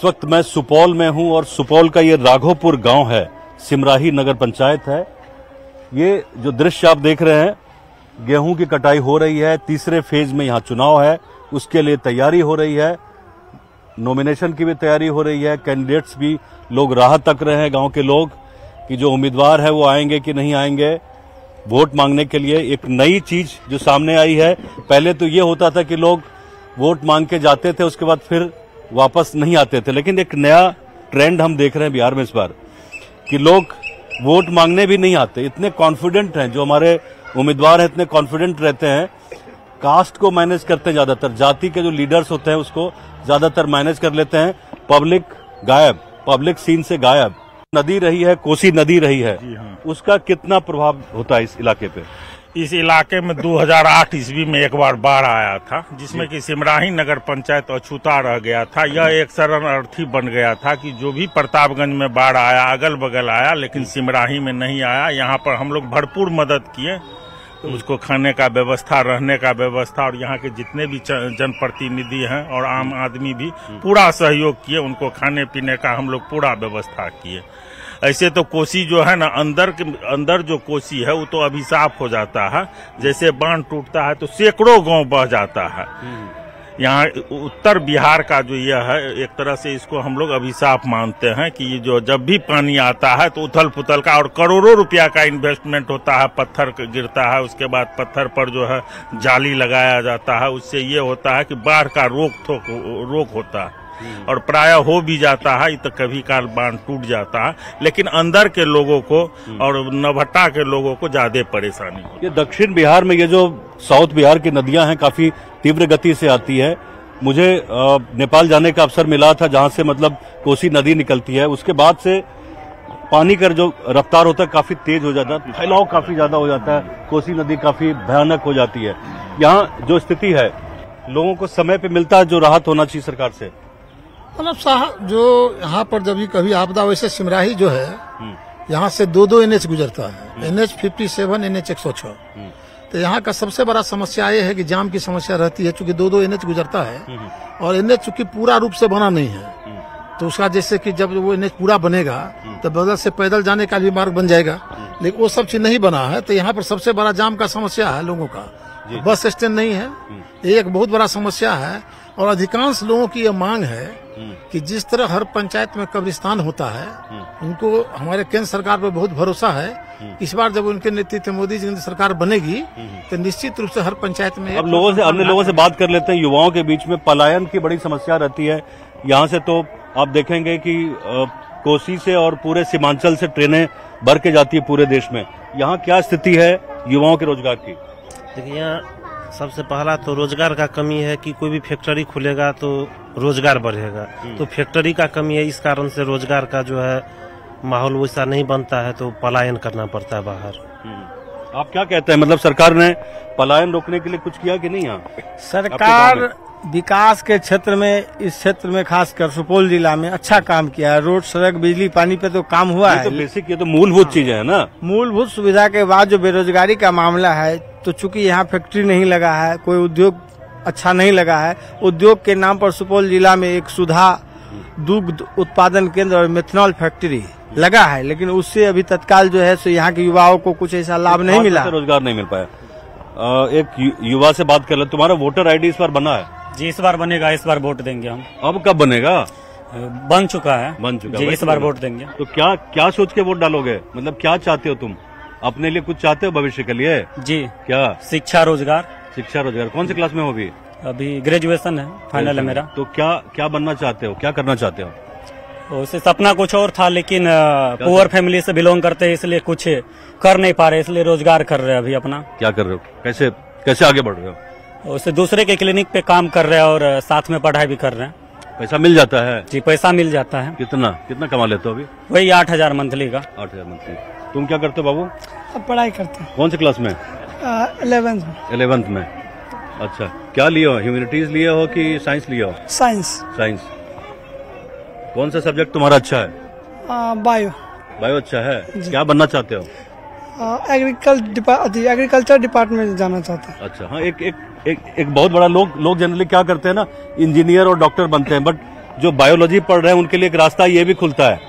इस वक्त मैं सुपौल में हूं और सुपौल का ये राघोपुर गांव है, सिमराही नगर पंचायत है। ये जो दृश्य आप देख रहे हैं, गेहूं की कटाई हो रही है, तीसरे फेज में यहां चुनाव है, उसके लिए तैयारी हो रही है, नॉमिनेशन की भी तैयारी हो रही है, कैंडिडेट्स भी लोग राह तक रहे हैं गांव के लोग कि जो उम्मीदवार है वो आएंगे कि नहीं आएंगे वोट मांगने के लिए। एक नई चीज जो सामने आई है, पहले तो ये होता था कि लोग वोट मांग के जाते थे, उसके बाद फिर वापस नहीं आते थे, लेकिन एक नया ट्रेंड हम देख रहे हैं बिहार में इस बार कि लोग वोट मांगने भी नहीं आते। इतने कॉन्फिडेंट हैं जो हमारे उम्मीदवार हैं, इतने कॉन्फिडेंट रहते हैं, कास्ट को मैनेज करते हैं, ज्यादातर जाति के जो लीडर्स होते हैं उसको ज्यादातर मैनेज कर लेते हैं। पब्लिक गायब, पब्लिक सीन से गायब। नदी रही है, कोसी नदी रही है, उसका कितना प्रभाव होता है इस इलाके पे? इस इलाके में 2008 ईस्वी में एक बार बाढ़ आया था, जिसमें कि सिमराही नगर पंचायत अछूता रह गया था। यह एक शरणार्थी बन गया था कि जो भी प्रतापगंज में बाढ़ आया, अगल बगल आया, लेकिन सिमराही में नहीं आया। यहाँ पर हम लोग भरपूर मदद किए, तो उसको खाने का व्यवस्था, रहने का व्यवस्था, और यहाँ के जितने भी जनप्रतिनिधि हैं और आम आदमी भी पूरा सहयोग किए, उनको खाने पीने का हम लोग पूरा व्यवस्था किए। ऐसे तो कोसी जो है ना, अंदर जो कोसी है वो तो अभिशाप हो जाता है। जैसे बांध टूटता है तो सैकड़ों गांव बह जाता है। यहाँ उत्तर बिहार का जो यह है, एक तरह से इसको हम लोग अभिशाप मानते हैं कि ये जो जब भी पानी आता है तो उथल पुथल का और करोड़ों रुपया का इन्वेस्टमेंट होता है, पत्थर गिरता है, उसके बाद पत्थर पर जो है जाली लगाया जाता है। उससे ये होता है कि बाढ़ का रोक होता है, और प्राय हो भी जाता है तो कभी काल बांध टूट जाता है, लेकिन अंदर के लोगों को और नवहट्टा के लोगों को ज्यादा परेशानी होती है। ये दक्षिण बिहार में ये जो साउथ बिहार की नदियां हैं काफी तीव्र गति से आती है। मुझे नेपाल जाने का अवसर मिला था, जहां से मतलब कोसी नदी निकलती है, उसके बाद से पानी का जो रफ्तार होता है काफी तेज हो जाता है, फैलाव काफी ज्यादा हो जाता है, कोसी नदी काफी भयानक हो जाती है। यहाँ जो स्थिति है, लोगों को समय पे मिलता है जो राहत होना चाहिए सरकार से? मतलब जो यहाँ पर जब भी कभी आपदा, वैसे सिमराही जो है यहाँ से दो एनएच गुजरता है, NH 57, NH 106। तो यहाँ का सबसे बड़ा समस्या ये है कि जाम की समस्या रहती है, चूंकि दो NH गुजरता है और NH चूंकि पूरा रूप से बना नहीं है, तो उसका जैसे कि जब वो NH पूरा बनेगा तो बगल से पैदल जाने का भी मार्ग बन जाएगा, लेकिन वो सब चीज नहीं बना है। तो यहाँ पर सबसे बड़ा जाम का समस्या है लोगों का। बस स्टैंड नहीं है, ये एक बहुत बड़ा समस्या है। और अधिकांश लोगों की यह मांग है कि जिस तरह हर पंचायत में कब्रिस्तान होता है, उनको हमारे केंद्र सरकार पर बहुत भरोसा है। इस बार जब उनके नेतृत्व में मोदी जी की सरकार बनेगी तो निश्चित रूप से हर पंचायत में। अब अन्य लोगों से बात कर लेते हैं। युवाओं के बीच में पलायन की बड़ी समस्या रहती है। यहाँ से तो आप देखेंगे कि कोसी से और पूरे सीमांचल से ट्रेनें भर के जाती है पूरे देश में। यहाँ क्या स्थिति है युवाओं के रोजगार की? देखिए, यहाँ सबसे पहला तो रोजगार का कमी है कि कोई भी फैक्ट्री खुलेगा तो रोजगार बढ़ेगा, तो फैक्ट्री का कमी है। इस कारण से रोजगार का जो है माहौल वैसा नहीं बनता है, तो पलायन करना पड़ता है बाहर। आप क्या कहते हैं, मतलब सरकार ने पलायन रोकने के लिए कुछ किया कि नहीं? यहाँ सरकार विकास के क्षेत्र में, इस क्षेत्र में खासकर सुपौल जिला में अच्छा काम किया है। रोड, सड़क, बिजली, पानी पे तो काम हुआ है। तो बेसिक ये तो मूलभूत चीजें है ना। मूलभूत सुविधा के बाद जो बेरोजगारी का मामला है, तो चूंकि यहाँ फैक्ट्री नहीं लगा है, कोई उद्योग अच्छा नहीं लगा है। उद्योग के नाम पर सुपौल जिला में एक सुधा दुग्ध उत्पादन केंद्र और मेथनॉल फैक्ट्री लगा है, लेकिन उससे अभी तत्काल जो है सो यहाँ के युवाओं को कुछ ऐसा लाभ नहीं मिला, रोजगार नहीं मिल पाया। एक युवा से बात कर ले, तुम्हारा वोटर ID इस बार बना है? जी, इस बार बनेगा, इस बार वोट देंगे हम। अब कब बनेगा? बन चुका है जी, इस बार वोट देंगे। तो क्या सोच के वोट डालोगे? मतलब क्या चाहते हो तुम? अपने लिए कुछ चाहते हो भविष्य के लिए? जी। क्या? शिक्षा रोजगार। कौन सी क्लास में हो अभी? अभी ग्रेजुएशन है, फाइनल है मेरा। तो क्या बनना चाहते हो, क्या करना चाहते हो? उससे सपना कुछ और था, लेकिन पुअर फैमिली से बिलोंग करते हैं, इसलिए कुछ कर नहीं पा रहे, इसलिए रोजगार कर रहे हैं अभी अपना। क्या कर रहे हो, कैसे आगे बढ़ रहे हो? उससे दूसरे के क्लिनिक पे काम कर रहे हैं और साथ में पढ़ाई भी कर रहे हैं। पैसा मिल जाता है? जी, पैसा मिल जाता है। कितना कमा लेते हो अभी? वही 8,000 मंथली का। 8,000 मंथली। तुम क्या करते हो बाबू? अब पढ़ाई करते हैं। कौन सी क्लास में? 11th में। अच्छा, क्या लिए हो? ह्यूमैनिटीज लिए हो कि साइंस लिए हो? साइंस। कौन सा सब्जेक्ट तुम्हारा अच्छा है? बायो अच्छा है। क्या बनना चाहते हो? एग्रीकल्चर डिपार्टमेंट में जाना चाहते हैं। अच्छा, हाँ। एक बहुत बड़ा लोग जनरली क्या करते हैं ना, इंजीनियर और डॉक्टर बनते हैं, बट जो बायोलॉजी पढ़ रहे हैं उनके लिए एक रास्ता ये भी खुलता है।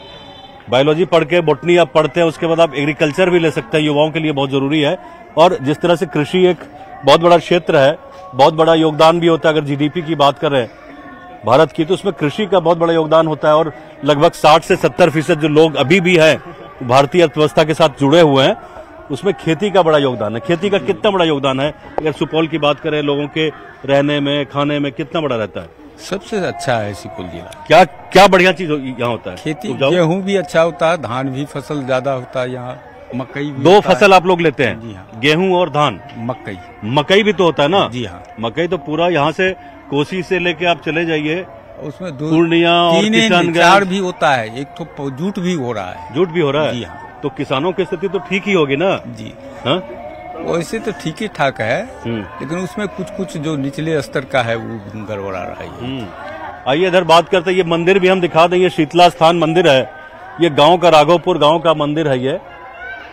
बायोलॉजी पढ़ के बोटनी आप पढ़ते हैं, उसके बाद आप एग्रीकल्चर भी ले सकते हैं, युवाओं के लिए बहुत जरूरी है। और जिस तरह से कृषि एक बहुत बड़ा क्षेत्र है, बहुत बड़ा योगदान भी होता है। अगर जीडीपी की बात कर रहे हैं भारत की, तो उसमें कृषि का बहुत बड़ा योगदान होता है। और लगभग 60 से 70% जो लोग अभी भी हैं भारतीय अर्थव्यवस्था के साथ जुड़े हुए हैं, उसमें खेती का बड़ा योगदान है। खेती का कितना बड़ा योगदान है? अगर सुपौल की बात करें, लोगों के रहने में, खाने में कितना बड़ा रहता है? सबसे अच्छा है सुपौल जिला। क्या क्या बढ़िया चीज यहाँ होता है? खेती, उपजाऊ? गेहूं भी अच्छा होता है, धान भी फसल ज्यादा होता है यहाँ, मकई भी दो होता है। फसल आप लोग लेते हैं? जी हाँ। गेहूं और धान। मकई मकई भी तो होता है ना? जी हाँ। मकई तो पूरा यहाँ से कोसी से लेके आप चले जाइए, उसमें पूर्णिया और किशनगंज, 4 भी होता है, एक तो जूट भी हो रहा है। जूट भी हो रहा है। जी हाँ। तो किसानों की स्थिति तो ठीक ही होगी ना? जी हाँ? वैसे तो ठीक ही ठाक है, हम्म। लेकिन उसमें कुछ कुछ जो निचले स्तर का है वो गड़बड़ा रहा है। आइए इधर बात करते हैं। ये मंदिर भी हम दिखा दें, ये शीतला स्थान मंदिर है। ये गांव का, राघोपुर गांव का मंदिर है।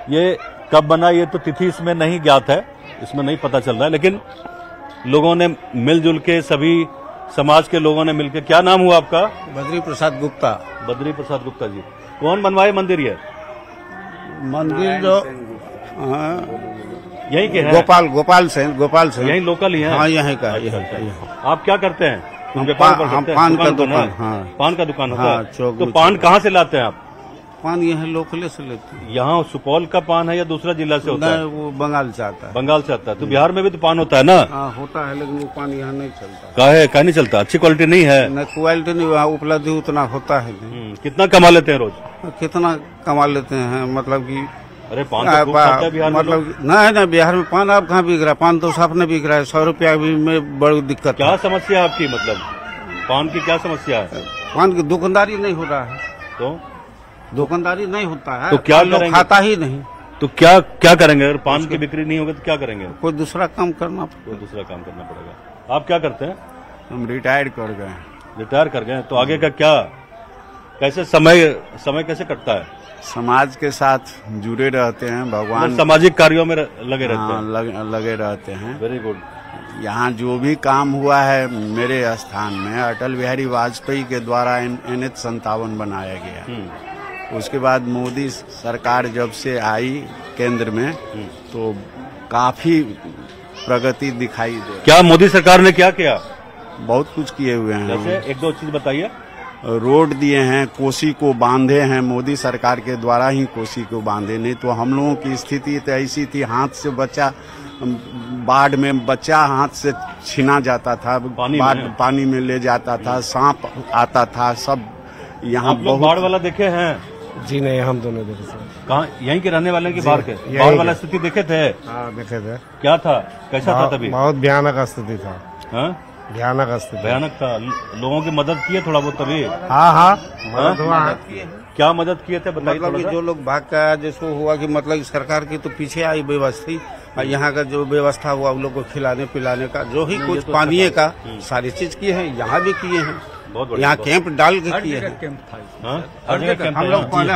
ये कब बना ये तो तिथि इसमें नहीं ज्ञात है, इसमें नहीं पता चल रहा है, लेकिन लोगों ने मिलजुल के, सभी समाज के लोगों ने मिलकर। क्या नाम हुआ आपका? बद्री प्रसाद गुप्ता। बद्री प्रसाद गुप्ता जी। कौन बनवाए मंदिर ये? मंदिर जो यहीं के हैं? गोपाल से यहीं लोकल ही है? हाँ, यहीं का। आप क्या करते हैं? हम व्यापार करते हैं? पान का तो दुकान। है? हाँ। पान का दुकान होता हाँ, है। चौक तो में पान कहाँ से लाते हैं आप? पान यहाँ लोकले से लेते हैं। यहाँ सुपौल का पान है या दूसरा जिला से होता है? नहीं, वो बंगाल से आता है। बंगाल से आता है। तो बिहार में भी तो पान होता है ना? हाँ, होता है, लेकिन वो पान यहाँ नहीं चलता। काहे नहीं चलता? अच्छी क्वालिटी नहीं है? न क्वालिटी नहीं, वहाँ उपलब्धि उतना होता है नहीं। कितना कमा लेते हैं रोज? कितना कमा लेते हैं, मतलब कि अरे पान तो खूब खाता है बिहार में लोग। मतलब नहीं, बिहार में पान आप कहाँ बिक रहा है? पान तो साफ नहीं बिक रहा है। 100 रुपया भी में बड़ी दिक्कत। क्या समस्या है आपकी? मतलब पान की क्या समस्या है? पान की दुकानदारी नहीं हो रहा है, तो दुकानदारी नहीं होता है, तो क्या पान लोग करेंगे? खाता ही नहीं। तो क्या करेंगे? अगर पान की बिक्री नहीं होगी तो क्या करेंगे? कोई दूसरा काम करना। कोई दूसरा काम करना पड़ेगा। आप क्या करते हैं? हम रिटायर कर गए। रिटायर कर गए, तो आगे का क्या? कैसे समय कैसे कटता है? समाज के साथ जुड़े रहते हैं, भगवान सामाजिक कार्यों में लगे रहते हैं। लगे रहते हैं। Very good. यहाँ जो भी काम हुआ है मेरे स्थान में, अटल बिहारी वाजपेयी के द्वारा NH 57 बनाया गया। उसके बाद मोदी सरकार जब से आई केंद्र में, तो काफी प्रगति दिखाई दे। क्या मोदी सरकार ने क्या किया? बहुत कुछ किए हुए हैं। जैसे एक दो चीज बताइए। रोड दिए हैं, कोसी को बांधे हैं, मोदी सरकार के द्वारा ही कोसी को बांधे। नहीं तो हम लोगों की स्थिति तो ऐसी थी, हाथ से बच्चा, बाढ़ में बच्चा हाथ से छीना जाता था, पानी में ले जाता था, सांप आता था, सब यहाँ आप लोग बाढ़ वाला देखे हैं? जी नहीं, हम दोनों देखे थे। कहाँ? यहीं के रहने वाले की बाढ़ के? बाढ़ वाला स्थिति देखे थे? हाँ, देखे थे। क्या था? कैसा था तभी? बहुत भयानक स्थिति था। हाँ? भयानक स्थिति, भयानक था। लोगों की मदद किए थोड़ा बहुत तभी? हाँ, मदद हुआ है। क्या मदद किए थे बताइए? मतलब कि जो लोग भाग का जिसको हुआ कि मतलब सरकार की तो पीछे आई व्यवस्था, यहाँ का जो व्यवस्था हुआ उन लोग को खिलाने पिलाने का, जो ही कुछ पानी का सारी चीज किए हैं, यहाँ भी किए हैं। यहाँ कैंप डाल के किए हैं।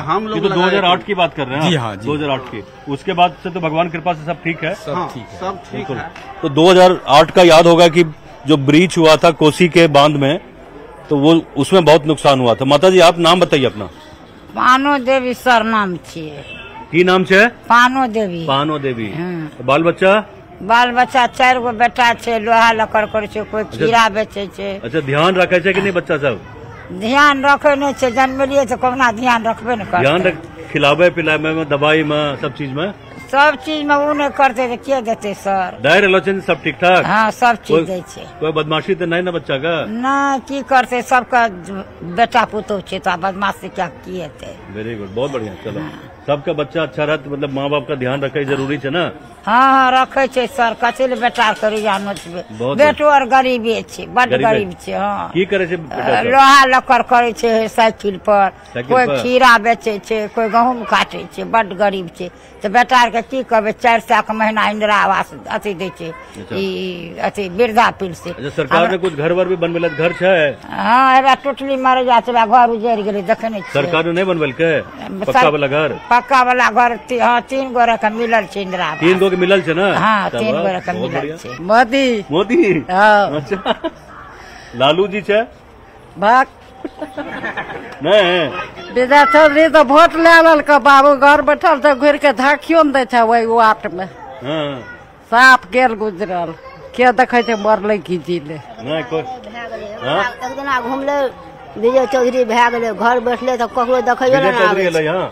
हम लोग तो 2008 की बात कर रहे हैं? जी हाँ, जी। 2008 की। उसके बाद से तो भगवान कृपा से सब ठीक है? सब ठीक है। सब ठीक है। तो 2008 का याद होगा कि जो ब्रीच हुआ था कोसी के बांध में, तो वो उसमें बहुत नुकसान हुआ था। माता जी आप नाम बताइए अपना। पानो देवी सर नाम छियै। की नाम छे? पानो देवी। पानो देवी। बाल बच्चा? बाल बच्चा 4 गो बेटा छे, लोहा लकड़ करे छे, कोई खीरा बेचे छे। अच्छा, ध्यान रखे छे कि नहीं बच्चा सब? ध्यान रखे नहीं छे, जन्मलिए तो कोना ध्यान रखबे न करते। ध्यान रख, खिलावे पिलावे में, दवाई में, सब चीज में? सब चीज में वो नहीं करते तो के देते सर? दायर इलेक्शन सब ठीक ठाक? हाँ, सब चीज दे छे। कोई बदमाशी तो नहीं ना बच्चा का? नहीं, की करते, सबका बेटा पुतौ छे, तो बदमाशी क्या किए थे। वेरी गुड, बहुत बढ़िया। चलो, सबका बच्चा अच्छा रहे तो मतलब माँ बाप का ध्यान रखे जरूरी है ना? हाँ, रखे छे सर। कथी ले बेटा करी जानबे? बेटो और गरीबे छे, बड गरीब छे। हाँ, की करे छे बेटा? लोहा लकड़ करे छे साइकिल पर, कोई खीरा बेचे छे, कोई गहूम काटे छे, बड गरीब छे। तो बेटा के की कहबे? 4 सौ के महीना इंदिरा आवास अथी दे छे, अथी वृद्धा पेंशन। अच्छा, सरकार ने कुछ घर वर भी बनवेल? घर छे? हाँ, एबा टोटली मर जा छे, घर उजड़ गेले, देखे नहीं छे। सरकार ने नहीं बनवेल के पक्का वाला घर? पक्का वाला घर 3 गो रकम मिलल छे इंदिरा आवास। 3 गो के मिलल छे ना? हाँ, 3 गो रकम मिलल छे। मोदी। मोदी? हाँ। अच्छा, लालू जी छे? भाग नहीं विजय चौधरी तो वोट ले ललक बाबू, घर बैठल तो घुर के झाँकियो न दै छै वही वार्ड में। हाँ। साफ गेल गुजरल, के देखे छै मरले की जीले। नहीं कोई एक दिना घूमले विजय चौधरी भए गेले, घर बैठले तो ककरो देखैयो विजय ना चौधरी आबै एलै यहाँ?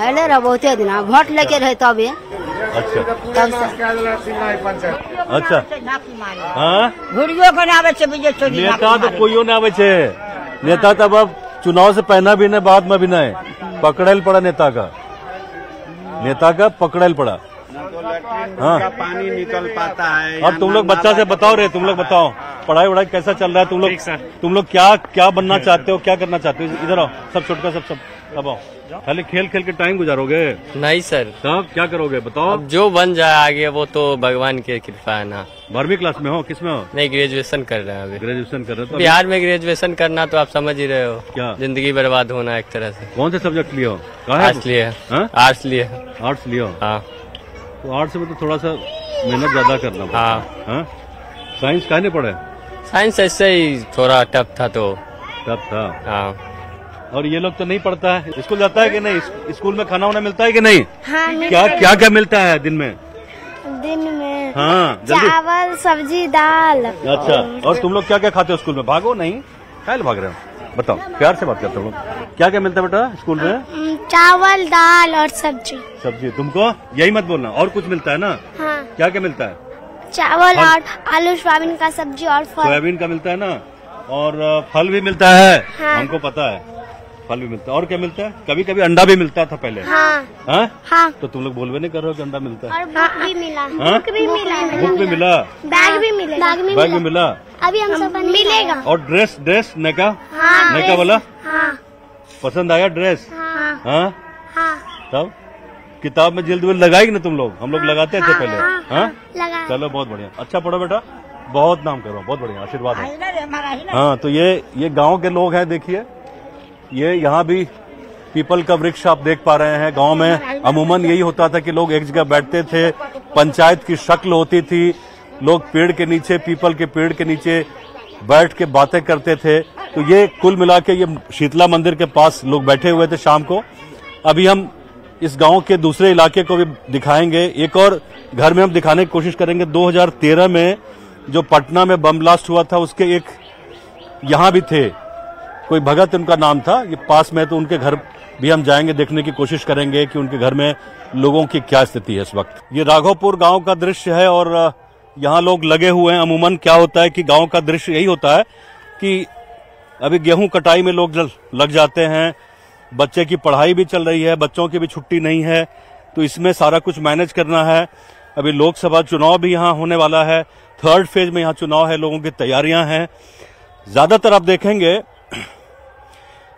एले रह बहुते दिना, वोट लेके रहे तबे। अच्छा तब से अच्छा हाँ घुरियो के आवे छै विजय चौधरी। नेता तो कोइयो न आवे छे, नेता तब अब चुनाव से पहना भी नहीं, बाद में भी नहीं, पकड़ल पड़ा नेता का पकड़ल पड़ा। हाँ पानी निकल पाता है। अब तुम लोग बच्चा से बताओ रे, तुम लोग बताओ पढ़ाई वढ़ाई कैसा चल रहा है? तुम लोग क्या बनना चाहते हो, क्या करना चाहते हो? इधर आओ, सब छोटका सब अब आओ। खाली खेल खेल के टाइम गुजारोगे? नहीं सर। तब क्या करोगे बताओ? अब जो बन जाए आगे वो तो भगवान की कृपा है ना। 12वीं क्लास में हो? किस में हो? नहीं, ग्रेजुएशन कर रहे हैं अभी। ग्रेजुएशन कर रहे हो? बिहार में ग्रेजुएशन करना तो आप समझ ही रहे हो, क्या जिंदगी बर्बाद होना एक तरह से। कौन से सब्जेक्ट लिए हो? आर्ट्स लिए। आर्ट्स लिए। आर्ट्स लिए हो? हाँ। तो आर्ट्स में तो थोड़ा सा मेहनत ज्यादा करना पड़ता। हाँ। साइंस काहे नहीं पढ़े? साइंस ऐसे ही थोड़ा टफ था तो। टफ था? हाँ। और ये लोग तो नहीं पढ़ता है, स्कूल जाता है कि नहीं? स्कूल में खाना वाना मिलता है कि नहीं? हाँ, क्या मिलता है दिन में? हाँ चावल सब्जी दाल। अच्छा, और तुम लोग क्या क्या खाते हो स्कूल में? भागो नहीं, क्या भाग रहे हो? बताओ, प्यार से बात करते हो। क्या क्या मिलता है बेटा स्कूल में? चावल दाल और सब्जी। तुमको यही मत बोलना, और कुछ मिलता है ना? हाँ। क्या क्या मिलता है? चावल और आलू सोयाबीन का सब्जी और फल। सोयाबीन का मिलता है ना, और फल भी मिलता है। हाँ। हमको पता है, फल भी मिलता है। और क्या मिलता है? कभी कभी अंडा भी मिलता था पहले। हाँ। हाँ। तो तुम लोग बोलवे नहीं कर रहे हो कि अंडा मिलता है? और बुक भी मिला। बुक भी मिला। बैग भी मिला। बैग भी मिला। अभी हम सब मिलेगा। और ड्रेस नेका? हाँ, नेका वाला? हाँ। पसंद आया ड्रेस? हाँ। हाँ? हाँ। तब किताब में जिल्द विल्द लगाई ना तुम लोग? हम लोग लगाते थे पहले। हाँ? लगा। चलो बहुत बढ़िया, अच्छा पढ़ो बेटा, बहुत नाम करो, बहुत बढ़िया, आशीर्वाद है। हाँ, तो ये गांव के लोग हैं, देखिए ये यहाँ भी पीपल का वृक्ष आप देख पा रहे हैं। गांव में अमूमन यही होता था कि लोग एक जगह बैठते थे, पंचायत की शक्ल होती थी, लोग पेड़ के नीचे, पीपल के पेड़ के नीचे बैठ के बातें करते थे। तो ये कुल मिला के ये शीतला मंदिर के पास लोग बैठे हुए थे शाम को। अभी हम इस गांव के दूसरे इलाके को भी दिखाएंगे, एक और घर में हम दिखाने की कोशिश करेंगे। 2013 में जो पटना में बम ब्लास्ट हुआ था, उसके एक यहाँ भी थे, कोई भगत उनका नाम था, ये पास में है, तो उनके घर भी हम जाएंगे, देखने की कोशिश करेंगे कि उनके घर में लोगों की क्या स्थिति है इस वक्त। ये राघोपुर गांव का दृश्य है और यहाँ लोग लगे हुए हैं। अमूमन क्या होता है कि गांव का दृश्य यही होता है कि अभी गेहूं कटाई में लोग लग जाते हैं, बच्चे की पढ़ाई भी चल रही है, बच्चों की भी छुट्टी नहीं है, तो इसमें सारा कुछ मैनेज करना है। अभी लोकसभा चुनाव भी यहाँ होने वाला है, 3rd फेज में यहाँ चुनाव है, लोगों की तैयारियां हैं। ज्यादातर आप देखेंगे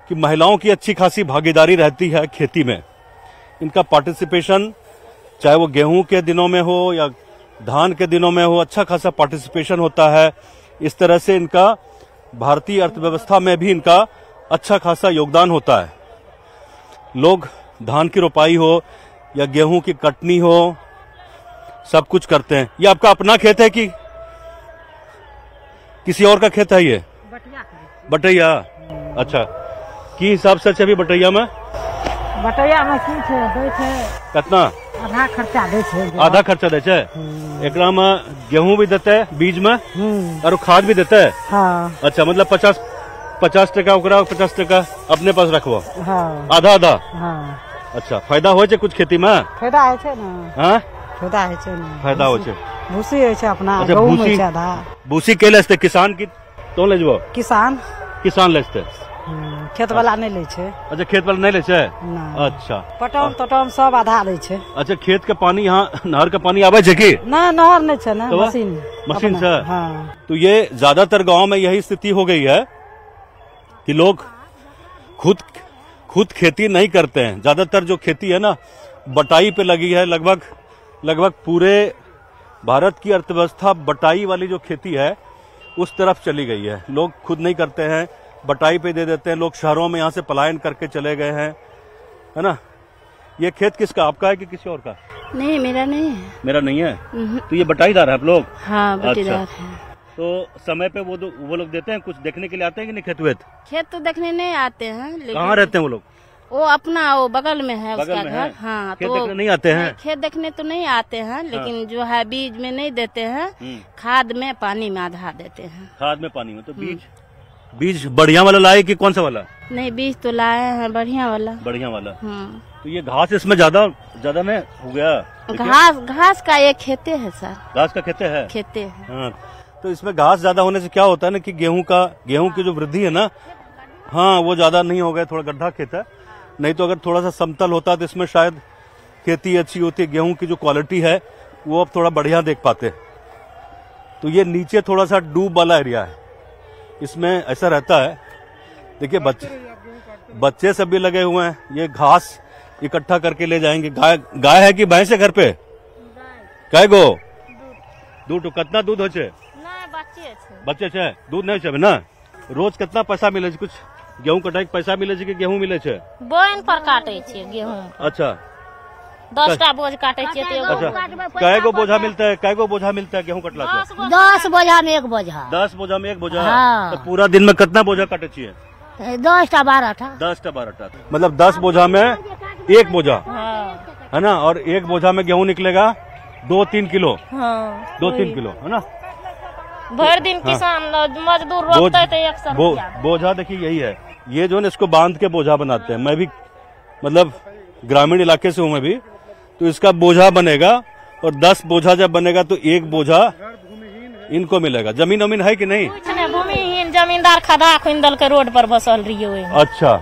कि महिलाओं की अच्छी खासी भागीदारी रहती है खेती में। इनका पार्टिसिपेशन, चाहे वो गेहूं के दिनों में हो या धान के दिनों में हो, अच्छा खासा पार्टिसिपेशन होता है। इस तरह से इनका भारतीय अर्थव्यवस्था में भी इनका अच्छा खासा योगदान होता है। लोग धान की रोपाई हो या गेहूं की कटनी हो, सब कुछ करते हैं। ये आपका अपना खेत है कि किसी और का खेत है? ये बटैया। अच्छा, की हिसाब से अभी बटैया में की छै कितना? आधा खर्चा दे छै। आधा खर्चा दे छै। एकरा में गेहूं भी देते है बीज में और खाद भी देते है। हाँ। अच्छा, मतलब 50 टका ओकरा, 50 टका अपने पास रखबो। हाँ। आधा आधा। हाँ। अच्छा, फायदा हो छै कुछ खेती में? फायदा है छै ना। हाँ, फायदा है छै ना। फायदा हो छै। भूसी है छै अपना। अच्छा, गहूम है छै आधा। भूसी के लेते किसान की तो ले जबो? किसान लेते, खेत वाला नहीं ले छै। अच्छा, खेत वाला नहीं ले छै। अच्छा, पटौन तटौन सब आधा ले छै। अच्छा, खेत के पानी यहाँ नहर का पानी आवे छै की? ना, नहर नहीं छै ना, मशीन से। हाँ। तो ये ज्यादातर गांव में यही स्थिति हो गई है कि लोग खुद खेती नहीं करते हैं। ज्यादातर जो खेती है ना, बटाई पे लगी है। लगभग पूरे भारत की अर्थव्यवस्था बटाई वाली जो खेती है उस तरफ चली गई है। लोग खुद नहीं करते हैं, बटाई पे दे देते हैं। लोग शहरों में यहाँ से पलायन करके चले गए हैं, है ना। ये खेत किसका, आपका है कि किसी और का? नहीं, मेरा नहीं है। मेरा नहीं है। तो ये बटाईदार है आप लोग? हाँ, बटाईदार है। तो समय पे वो लोग देते हैं, कुछ देखने के लिए आते हैं कि नहीं खेत वेत? खेत तो देखने नहीं आते हैं, लेकिन कहाँ रहते हैं वो लोग? वो अपना वो बगल में है उसका घर। हाँ, खेत तो देखने नहीं आते हैं? खेत देखने तो नहीं आते हैं, लेकिन जो है बीज में नहीं देते हैं, खाद में पानी में आधा देते हैं। खाद में पानी में? तो बीज बढ़िया वाला लाए कि कौन सा वाला? नहीं, बीज तो लाए हैं बढ़िया वाला। बढ़िया वाला। तो ये घास इसमें ज्यादा में हो गया। घास का ये खेते है सर। घास का खेते है? खेते है। हाँ, तो इसमें घास ज्यादा होने से क्या होता है ना कि गेहूं की जो वृद्धि है ना, हाँ वो ज्यादा नहीं हो गया, थोड़ा गड्ढा खेत है। नहीं तो अगर थोड़ा सा समतल होता तो इसमें शायद खेती अच्छी होती, गेहूं की जो क्वालिटी है वो अब थोड़ा बढ़िया देख पाते। तो ये नीचे थोड़ा सा डूब वाला एरिया है, इसमें ऐसा रहता है। देखिए बच्चे सब भी लगे हुए हैं, ये घास इकट्ठा करके ले जाएंगे। गाय है कि भैंस है घर पे? कै गो? दूध? कितना दूध हो? बच्चे छे, दूध नहीं छे ना? रोज कितना पैसा मिले? कुछ गेहूं कटाई पैसा मिले कि गेहूं मिले छे? बोइन पर काटे छे गेहूं। अच्छा, 10टा बोझ काटे छे। अच्छा, कै गो बोझा मिलता है? कै गो बोझा मिलता है गेहूं कटला से? 10 बोझा में 1 बोझा। 10 बोझा में 1 बोझा? हाँ। तो पूरा दिन में कितना बोझा काटे चाहिए? 10टा 12टा। 10टा 12टा, मतलब 10 बोझा में 1 बोझा है ना? और 1 बोझा में गेहूं निकलेगा 2-3 किलो। 2-3 किलो है ना? भर दिन किसान मजदूर रोकते थे 100 रुपया। बोझा देखिए यही है, ये जो है इसको बांध के बोझा बनाते हैं। मैं भी मतलब ग्रामीण इलाके से हूँ मैं भी, तो इसका बोझा बनेगा और 10 बोझा जब बनेगा तो 1 बोझा इनको मिलेगा। जमीन वमीन है कि नहीं? भूमिहीन जमींदार खदा खुंदल के रोड पर बसल रही है। अच्छा,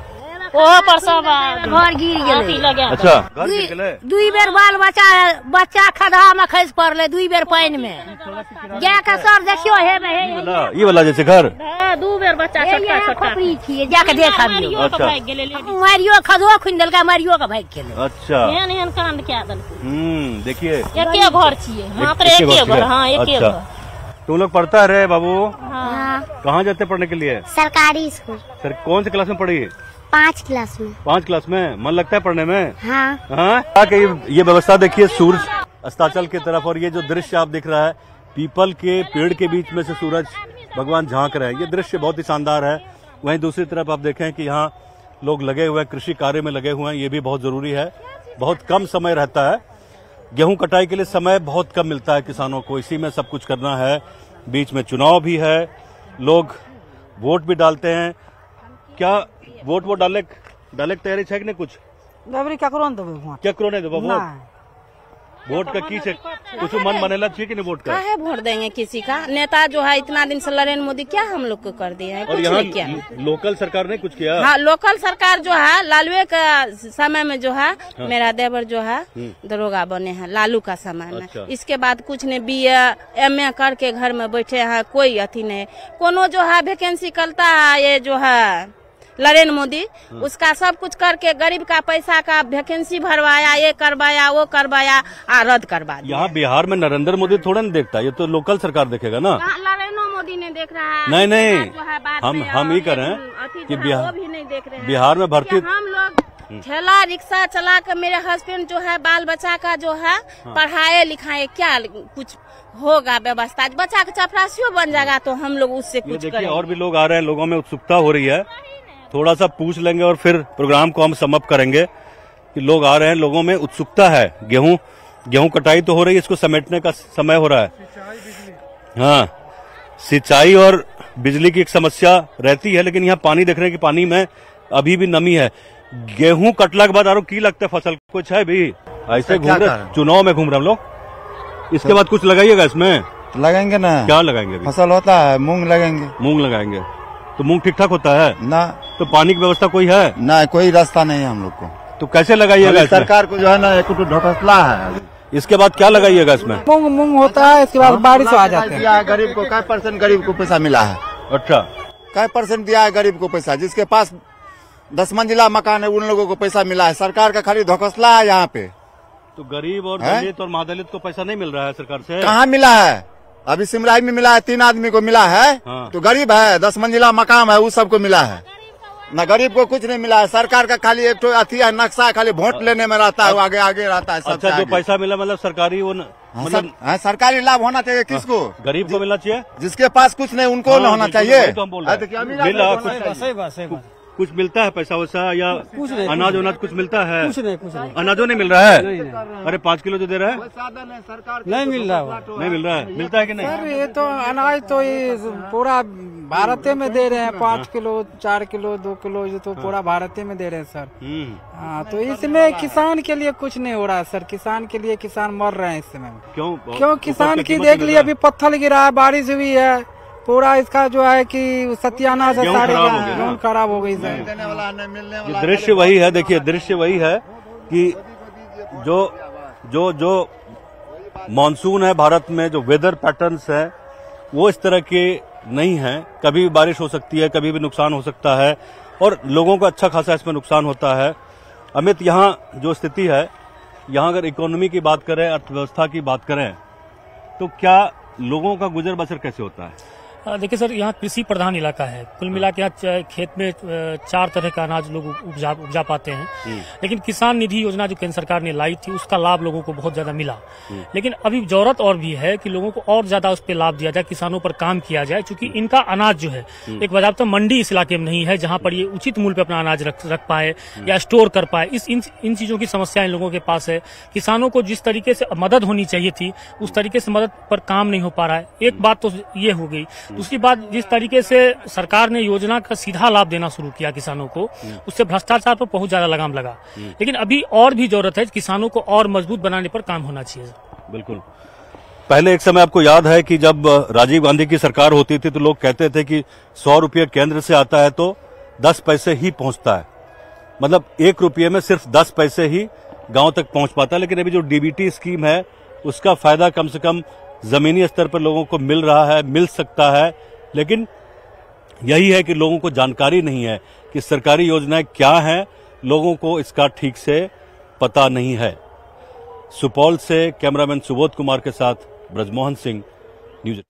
ओहो पर सब घर गिर गेलै। अच्छा, घर गिर गेलै। 2 बेर बाल बच्चा खदा में खसि पड़ले, 2 बेर पानी में। जाके सर देखियो हेबे ये वाला जैसे घर 2 बेर बच्चा छोटका खोपड़ी छिए, जाके देख आबियो। अच्छा, मारियो खदो खुनि देलकै, मारियो के भाग गेलै। अच्छा, एहन कांड क्या देलकै। देखिए एके घर छिए, मात्र एके घर। हाँ, एके घर। तुम लोग पढ़ता है बाबू? हाँ। कहाँ जाते पढ़ने के लिए? सरकारी स्कूल। सर कौन सी क्लास में पढ़ी? 5 क्लास में। 5 क्लास में? मन लगता है पढ़ने में? हाँ। हाँ, ये व्यवस्था देखिए सूरज अस्ताचल की तरफ, और ये जो दृश्य आप दिख रहा है पीपल के पेड़ के बीच में से सूरज भगवान झांक रहे हैं, ये दृश्य बहुत ही शानदार है। वहीं दूसरी तरफ आप देखें कि यहाँ लोग लगे हुए हैं, कृषि कार्य में लगे हुए हैं, ये भी बहुत जरूरी है। बहुत कम समय रहता है, गेहूं कटाई के लिए समय बहुत कम मिलता है किसानों को, इसी में सब कुछ करना है। बीच में चुनाव भी है, लोग वोट भी डालते हैं। क्या वोट डाले तैयारी है कि नहीं? कुछ केकरो नहीं देबो वोट का की कुछ मन बनेला चाहिए कि नहीं? वोट का काहे वोट देंगे किसी का? नेता जो है इतना दिन से नरेंद्र मोदी क्या हम लोग को कर दिए हैं? और यहाँ लोकल सरकार ने कुछ किया? हाँ, लोकल सरकार जो है लालू का समय में जो है, हाँ। मेरा देवर जो है दरोगा बने हैं लालू का समय में। अच्छा। इसके बाद कुछ ने BA MA करके घर में बैठे हैं, कोई अथी नहीं। कोनो जो है वैकेंसी करता है, ये जो है नरेंद्र मोदी, उसका सब कुछ करके गरीब का पैसा का वैकेंसी भरवाया, ये करवाया, वो करवाया, रद्द करवा दिया। यहाँ बिहार में नरेंद्र मोदी थोड़ा नहीं देखता, ये तो लोकल सरकार देखेगा ना। नरेंद्र मोदी ने देख रहा है। नहीं, हम ही कर रहे हैं कि बिहार में भर्ती। हम लोग ठेला रिक्शा चला कर, मेरे हस्बैंड जो है बाल बच्चा का जो है पढ़ाए लिखाए, क्या कुछ होगा व्यवस्था, बच्चा का चपरासियों बन जाएगा तो हम लोग उससे कुछ करेंगे। और भी लोग आ रहे हैं, लोगों में उत्सुकता हो रही है, थोड़ा सा पूछ लेंगे और फिर प्रोग्राम को हम समाप्त करेंगे कि लोग आ रहे हैं, लोगों में उत्सुकता है। गेहूं कटाई तो हो रही है, इसको समेटने का समय हो रहा है। हाँ, सिंचाई और बिजली की एक समस्या रहती है, लेकिन यहाँ पानी देख रहे हैं कि पानी में अभी भी नमी है। गेहूं कटला के बाद आरो की लगता है फसल कुछ है भी? ऐसे घूम रहे, चुनाव में घूम रहे हम लोग। इसके बाद कुछ लगाइएगा इसमें? लगाएंगे ना। क्या लगाएंगे? फसल होता है, मूंग लगाएंगे। मूंग लगाएंगे तो मूंग ठीक ठाक होता है ना? तो पानी की व्यवस्था कोई है ना? कोई रास्ता नहीं है हम लोग को। तो कैसे लगाइएगा? सरकार को जो है ना एक ढोकसला है। इसके बाद क्या लगाइएगा इसमें? मूंग होता है, इसके बाद बारिश आ जाती है। गरीब को क्या % गरीब को पैसा मिला है? अच्छा, क्या % दिया है गरीब को पैसा? जिसके पास 10 मंजिला मकान है उन लोगों को पैसा मिला है। सरकार का खाली ढोकसला है यहाँ पे। तो गरीब और दलित और महादलित को पैसा नहीं मिल रहा है सरकार से? कहाँ मिला है? अभी सिमराही में मिला है, 3 आदमी को मिला है। हाँ। तो गरीब है, 10 मंजिला मकान है, उस सबको मिला है। न गरीब को कुछ नहीं मिला है। सरकार का खाली एक तो अथी है, नक्शा खाली वोट लेने में रहता है, वो आगे आगे रहता है। अच्छा, जो पैसा मिला मतलब सरकारी वो मतलब सरकारी लाभ होना चाहिए किसको? गरीब को मिलना चाहिए, जिसके पास कुछ नहीं उनको न होना चाहिए। तो हम बोल रहे हैं मिला कुछ मिलता है पैसा वैसा या अनाज वनाज कुछ मिलता है? कुछ नहीं अनाजों नहीं मिल रहा है। अरे 5 किलो जो दे रहा है नहीं मिल रहा है, नहीं मिल रहा है। मिलता है कि नहीं? सर ये तो अनाज तो ये पूरा भारत में दे रहे हैं, 5 किलो 4 किलो 2 किलो, ये तो पूरा भारत में दे रहे हैं सर। हाँ, तो इसमें किसान के लिए कुछ नहीं हो रहा है सर। किसान के लिए किसान मर रहे हैं इस समय। क्यों किसान की देख लिया, अभी पत्थर गिरा है, बारिश हुई है, पूरा इसका जो है कि सत्यानाश है, सारे गेहूं खराब हो गई सर। दृश्य वही है, देखिए दृश्य वही है कि जो जो जो मानसून है भारत में, जो वेदर पैटर्न्स है वो इस तरह के नहीं है। कभी भी बारिश हो सकती है, कभी भी नुकसान हो सकता है और लोगों का अच्छा खासा इसमें नुकसान होता है। अमित, यहाँ जो स्थिति है, यहाँ अगर इकोनॉमी की बात करें, अर्थव्यवस्था की बात करें, तो क्या लोगों का गुजर बसर कैसे होता है? देखिए सर, यहाँ कृषि प्रधान इलाका है। कुल मिला के यहाँ खेत में 4 तरह का अनाज लोग उपजा पाते हैं। लेकिन किसान निधि योजना जो केंद्र सरकार ने लाई थी, उसका लाभ लोगों को बहुत ज्यादा मिला। लेकिन अभी जरूरत और भी है कि लोगों को और ज्यादा उस पर लाभ दिया जाए, किसानों पर काम किया जाए, क्योंकि इनका अनाज जो है एक बाज़ाब्ता मंडी इस इलाके में नहीं है जहाँ पर ये उचित मूल्य पर अपना अनाज रख पाए या स्टोर कर पाए। इन चीजों की समस्या इन लोगों के पास है। किसानों को जिस तरीके से मदद होनी चाहिए थी, उस तरीके से मदद पर काम नहीं हो पा रहा है। एक बात तो ये हो गई। दूसरी बात, जिस तरीके से सरकार ने योजना का सीधा लाभ देना शुरू किया किसानों को, उससे भ्रष्टाचार पर बहुत ज्यादा लगाम लगा। लेकिन अभी और भी जरूरत है, किसानों को और मजबूत बनाने पर काम होना चाहिए। बिल्कुल। पहले एक समय आपको याद है कि जब राजीव गांधी की सरकार होती थी तो लोग कहते थे कि 100 रुपये केंद्र से आता है तो 10 पैसे ही पहुंचता है, मतलब 1 रुपये में सिर्फ 10 पैसे ही गांव तक पहुंच पाता है। लेकिन अभी जो डीबीटी स्कीम है, उसका फायदा कम से कम जमीनी स्तर पर लोगों को मिल रहा है, मिल सकता है। लेकिन यही है कि लोगों को जानकारी नहीं है कि सरकारी योजनाएं क्या हैं, लोगों को इसका ठीक से पता नहीं है। सुपौल से कैमरामैन सुबोध कुमार के साथ ब्रजमोहन सिंह, न्यूज।